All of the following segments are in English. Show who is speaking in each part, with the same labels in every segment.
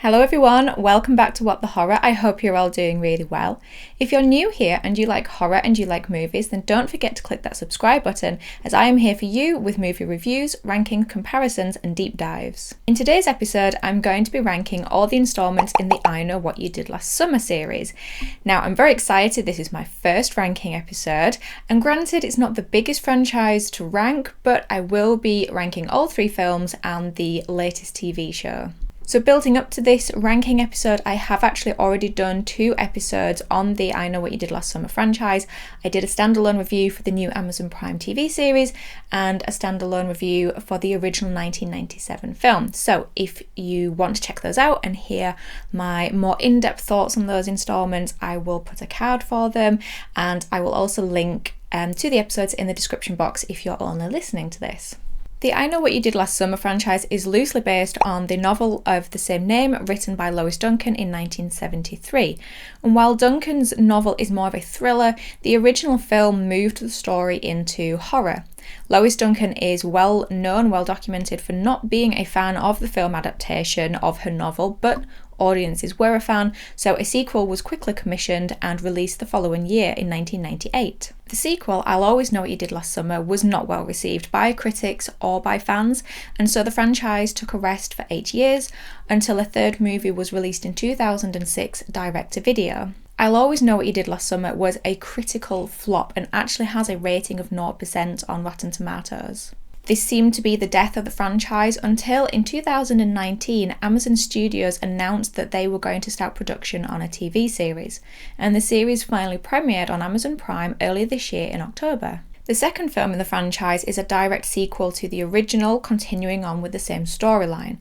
Speaker 1: Hello everyone, welcome back to What the Horror. I hope you're all doing really well. If you're new here and you like horror and you like movies, then don't forget to click that subscribe button, as I am here for you with movie reviews, rankings, comparisons and deep dives. In today's episode, I'm going to be ranking all the installments in the I Know What You Did Last Summer series. Now, I'm very excited. This is my first ranking episode, and granted it's not the biggest franchise to rank, but I will be ranking all three films and the latest TV show. So building up to this ranking episode, I have actually already done 2 episodes on the I Know What You Did Last Summer franchise. I did a standalone review for the new Amazon Prime TV series and a standalone review for the original 1997 film. So if you want to check those out and hear my more in-depth thoughts on those installments, I will put a card for them, and I will also link to the episodes in the description box if you're only listening to this. The I Know What You Did Last Summer franchise is loosely based on the novel of the same name written by Lois Duncan in 1973. And while Duncan's novel is more of a thriller, the original film moved the story into horror. Lois Duncan is well known, well documented for not being a fan of the film adaptation of her novel, but audiences were a fan, so a sequel was quickly commissioned and released the following year in 1998. The sequel, I'll Always Know What You Did Last Summer, was not well received by critics or by fans, and so the franchise took a rest for 8 years until a third movie was released in 2006 direct-to-video. I'll Always Know What You Did Last Summer was a critical flop and actually has a rating of 0% on Rotten Tomatoes. This seemed to be the death of the franchise until in 2019 Amazon Studios announced that they were going to start production on a TV series, and the series finally premiered on Amazon Prime earlier this year in October. The second film in the franchise is a direct sequel to the original, continuing on with the same storyline.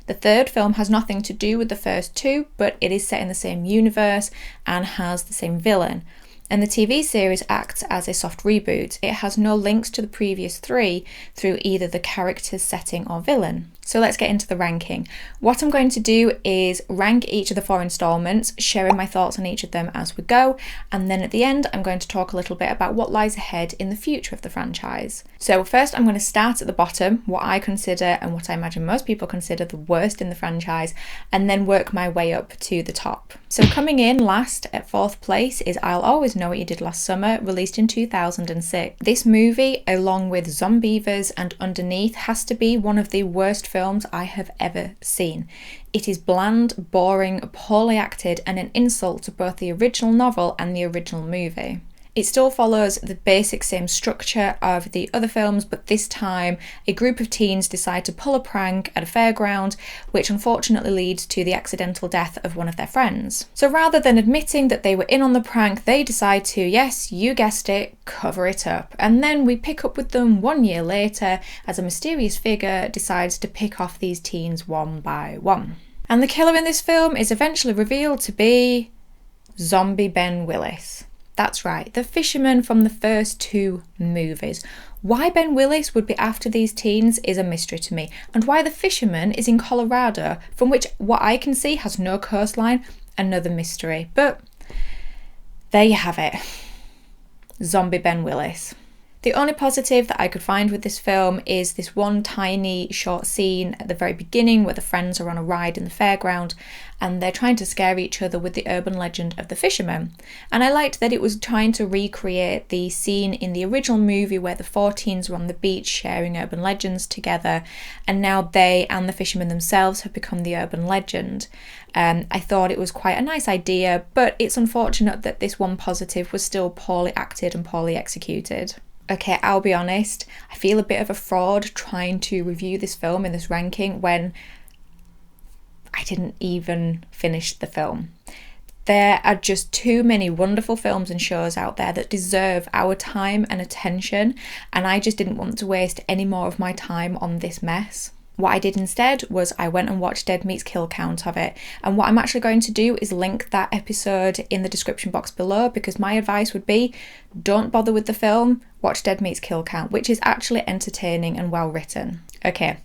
Speaker 1: The third film has nothing to do with the first 2, but it is set in the same universe and has the same villain. And the TV series acts as a soft reboot. It has no links to the previous 3 through either the character's setting or villain. So let's get into the ranking. What I'm going to do is rank each of the 4 installments, sharing my thoughts on each of them as we go, and then at the end I'm going to talk a little bit about what lies ahead in the future of the franchise. So first I'm going to start at the bottom, what I consider and what I imagine most people consider the worst in the franchise, and then work my way up to the top. So coming in last at 4th place is I'll Always Know What You Did Last Summer, released in 2006. This movie, along with Zombievers and Underneath, has to be one of the worst films I have ever seen. It is bland, boring, poorly acted, and an insult to both the original novel and the original movie. It still follows the basic same structure of the other films, but this time a group of teens decide to pull a prank at a fairground, which unfortunately leads to the accidental death of one of their friends. So rather than admitting that they were in on the prank, they decide to, yes, you guessed it, cover it up. And then we pick up with them 1 year later as a mysterious figure decides to pick off these teens one by one. And the killer in this film is eventually revealed to be Zombie Ben Willis. That's right, the fisherman from the first 2 movies. Why Ben Willis would be after these teens is a mystery to me, and why the fisherman is in Colorado, from which what I can see has no coastline, another mystery. But there you have it. Zombie Ben Willis. The only positive that I could find with this film is this one tiny short scene at the very beginning where the friends are on a ride in the fairground and they're trying to scare each other with the urban legend of the fisherman. And I liked that it was trying to recreate the scene in the original movie where the 4 teens were on the beach sharing urban legends together, and now they and the fishermen themselves have become the urban legend. I thought it was quite a nice idea, but it's unfortunate that this one positive was still poorly acted and poorly executed. Okay, I'll be honest, I feel a bit of a fraud trying to review this film in this ranking when I didn't even finish the film. There are just too many wonderful films and shows out there that deserve our time and attention, and I just didn't want to waste any more of my time on this mess. What I did instead was I went and watched Dead Meat's kill count of it, and what I'm actually going to do is link that episode in the description box below, because my advice would be don't bother with the film, watch Dead Meat's kill count, which is actually entertaining and well written. Okay,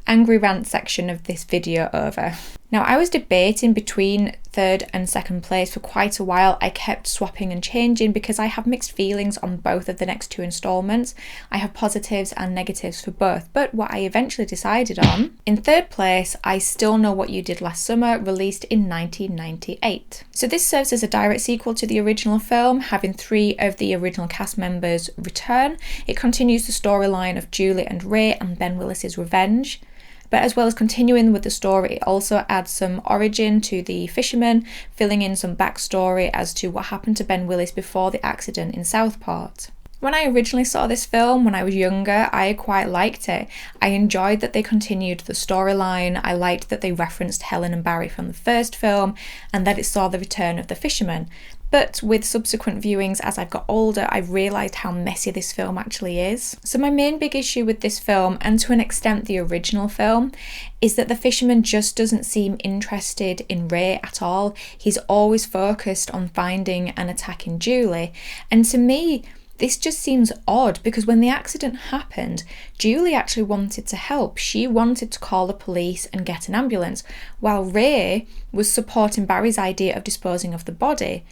Speaker 1: angry rant section of this video over. Now, I was debating between third and second place for quite a while. I kept swapping and changing because I have mixed feelings on both of the next two installments. I have positives and negatives for both, but what I eventually decided on, in third place, I Still Know What You Did Last Summer, released in 1998. So this serves as a direct sequel to the original film, having 3 of the original cast members return. It continues the storyline of Julie and Ray and Ben Willis's revenge. But as well as continuing with the story, it also adds some origin to the fisherman, filling in some backstory as to what happened to Ben Willis before the accident in Southport. When I originally saw this film when I was younger, I quite liked it. I enjoyed that they continued the storyline. I liked that they referenced Helen and Barry from the first film and that it saw the return of the fisherman. But with subsequent viewings as I've got older, I've realised how messy this film actually is. So my main big issue with this film, and to an extent the original film, is that the fisherman just doesn't seem interested in Ray at all. He's always focused on finding and attacking Julie. And to me, this just seems odd because when the accident happened, Julie actually wanted to help. She wanted to call the police and get an ambulance, while Ray was supporting Barry's idea of disposing of the body.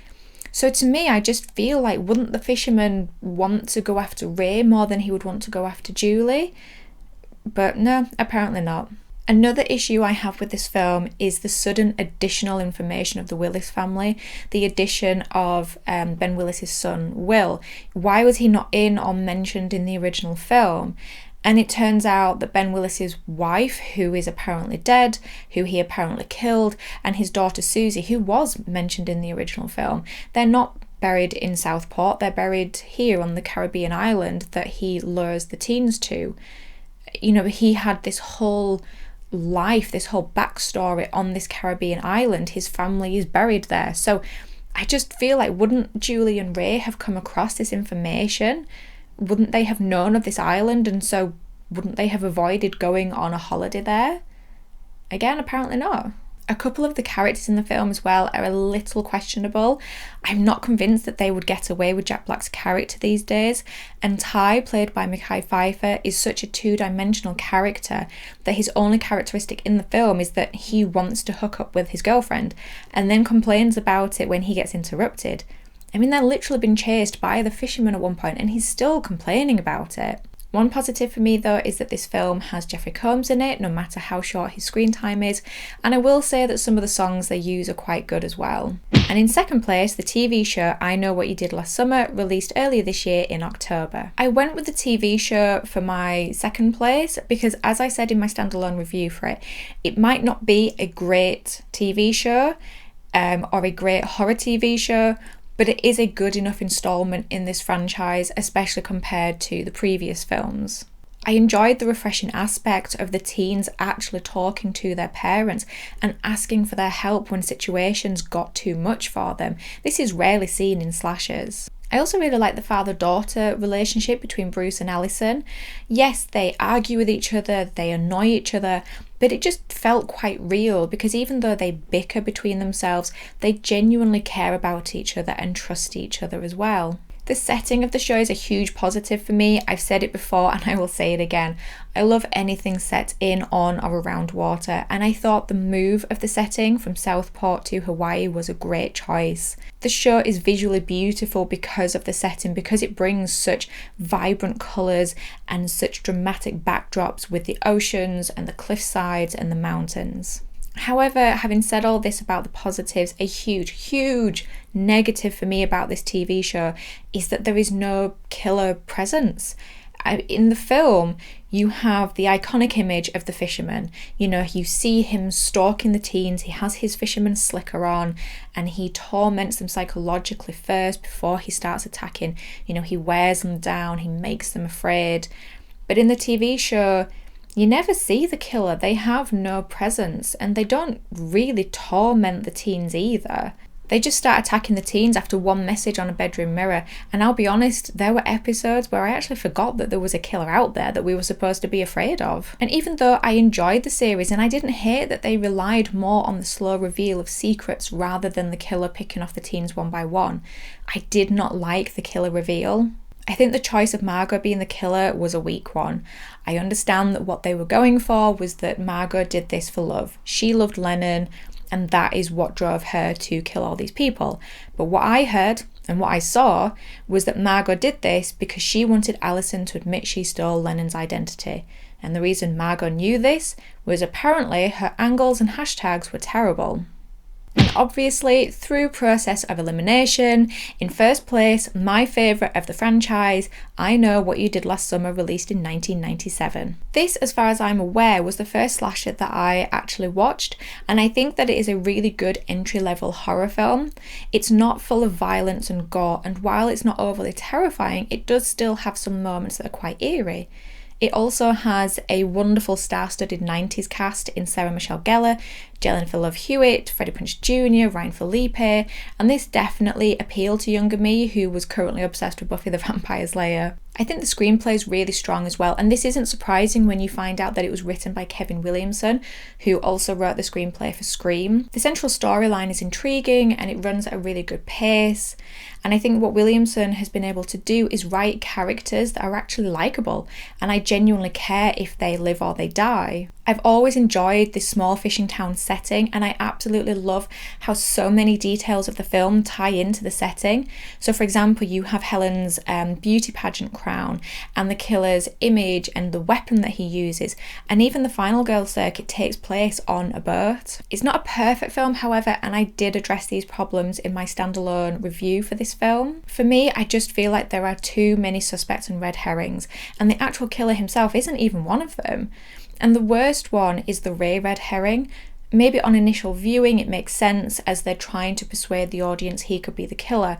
Speaker 1: So to me, I just feel like, wouldn't the fisherman want to go after Ray more than he would want to go after Julie? But no, apparently not. Another issue I have with this film is the sudden additional information of the Willis family, the addition of Ben Willis's son, Will. Why was he not in or mentioned in the original film? And it turns out that Ben Willis's wife, who is apparently dead, who he apparently killed, and his daughter Susie, who was mentioned in the original film, they're not buried in Southport, they're buried here on the Caribbean island that he lures the teens to. You know, he had this whole life, this whole backstory on this Caribbean island. His family is buried there. So I just feel like, wouldn't Julie and Ray have come across this information? Wouldn't they have known of this island, and so wouldn't they have avoided going on a holiday there? Again, apparently not. A couple of the characters in the film as well are a little questionable. I'm not convinced that they would get away with Jack Black's character these days, and Ty, played by Mekhi Phifer, is such a two-dimensional character that his only characteristic in the film is that he wants to hook up with his girlfriend and then complains about it when he gets interrupted. I mean, they're literally being chased by the fisherman at one point and he's still complaining about it. One positive for me though is that this film has Jeffrey Combs in it, no matter how short his screen time is, and I will say that some of the songs they use are quite good as well. And in second place, the TV show I Know What You Did Last Summer, released earlier this year in October. I went with the TV show for my second place because, as I said in my standalone review for it, it might not be a great TV show or a great horror TV show, but it is a good enough installment in this franchise, especially compared to the previous films. I enjoyed the refreshing aspect of the teens actually talking to their parents and asking for their help when situations got too much for them. This is rarely seen in slashers. I also really like the father-daughter relationship between Bruce and Allison. Yes, they argue with each other, they annoy each other, but it just felt quite real because even though they bicker between themselves, they genuinely care about each other and trust each other as well. The setting of the show is a huge positive for me. I've said it before and I will say it again. I love anything set in, on or around water, and I thought the move of the setting from Southport to Hawaii was a great choice. The show is visually beautiful because of the setting, because it brings such vibrant colours and such dramatic backdrops with the oceans and the cliff sides and the mountains. However, having said all this about the positives, a huge negative for me about this TV show is that there is no killer presence. In the film, you have the iconic image of the fisherman. You know, you see him stalking the teens, he has his fisherman slicker on, and he torments them psychologically first before he starts attacking. You know, he wears them down, he makes them afraid. But in the TV show, you never see the killer. They have no presence and they don't really torment the teens either. They just start attacking the teens after one message on a bedroom mirror, and I'll be honest, there were episodes where I actually forgot that there was a killer out there that we were supposed to be afraid of. And even though I enjoyed the series and I didn't hate that they relied more on the slow reveal of secrets rather than the killer picking off the teens one by one, I did not like the killer reveal. I think the choice of Margot being the killer was a weak one. I understand that what they were going for was that Margot did this for love. She loved Lennon and that is what drove her to kill all these people. But what I heard and what I saw was that Margot did this because she wanted Alison to admit she stole Lennon's identity. And the reason Margot knew this was apparently her angles and hashtags were terrible. And obviously, through process of elimination, in first place, my favourite of the franchise, I Know What You Did Last Summer, released in 1997. This, as far as I'm aware, was the first slasher that I actually watched, and I think that it is a really good entry-level horror film. It's not full of violence and gore, and while it's not overly terrifying, it does still have some moments that are quite eerie. It also has a wonderful star-studded 90s cast in Sarah Michelle Gellar, Jennifer Love Hewitt, Freddie Prinze Jr., Ryan Felipe, and this definitely appealed to younger me, who was currently obsessed with Buffy the Vampire Slayer. I think the screenplay is really strong as well, and this isn't surprising when you find out that it was written by Kevin Williamson, who also wrote the screenplay for Scream. The central storyline is intriguing and it runs at a really good pace, and I think what Williamson has been able to do is write characters that are actually likeable, and I genuinely care if they live or they die. I've always enjoyed this small fishing town setting, and I absolutely love how so many details of the film tie into the setting. So for example, you have Helen's beauty pageant crown and the killer's image and the weapon that he uses, and even the final girl circuit takes place on a boat. It's not a perfect film, however, and I did address these problems in my standalone review for this film. For me, I just feel like there are too many suspects and red herrings, and the actual killer himself isn't even one of them. And the worst one is the Ray red herring. Maybe on initial viewing it makes sense as they're trying to persuade the audience he could be the killer.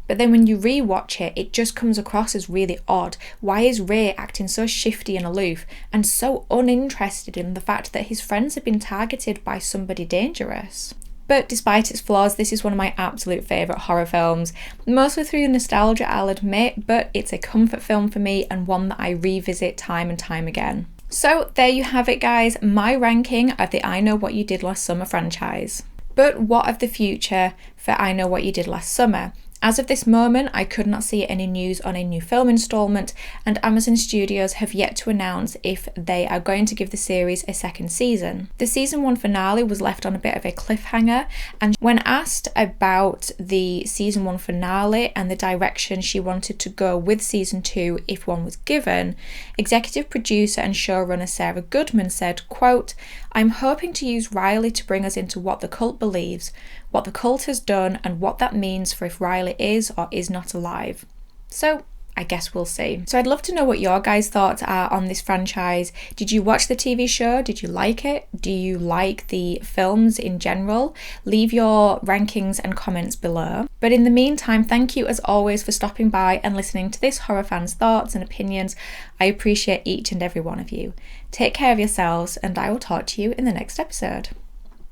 Speaker 1: But then when you re-watch it, it just comes across as really odd. Why is Ray acting so shifty and aloof and so uninterested in the fact that his friends have been targeted by somebody dangerous? But despite its flaws, this is one of my absolute favourite horror films, mostly through nostalgia, I'll admit, but it's a comfort film for me and one that I revisit time and time again. So there you have it, guys, my ranking of the I Know What You Did Last Summer franchise. But what of the future for I Know What You Did Last Summer? As of this moment, I could not see any news on a new film installment, and Amazon Studios have yet to announce if they are going to give the series a second season. The season 1 finale was left on a bit of a cliffhanger, and when asked about the season 1 finale and the direction she wanted to go with season 2 if one was given, executive producer and showrunner Sarah Goodman said, quote, "I'm hoping to use Riley to bring us into what the cult believes, what the cult has done, and what that means for if Riley is or is not alive." So I guess we'll see. So I'd love to know what your guys' thoughts are on this franchise. Did you watch the TV show? Did you like it? Do you like the films in general? Leave your rankings and comments below. But in the meantime, thank you as always for stopping by and listening to this horror fan's thoughts and opinions. I appreciate each and every one of you. Take care of yourselves, and I will talk to you in the next episode.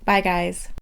Speaker 1: Bye guys.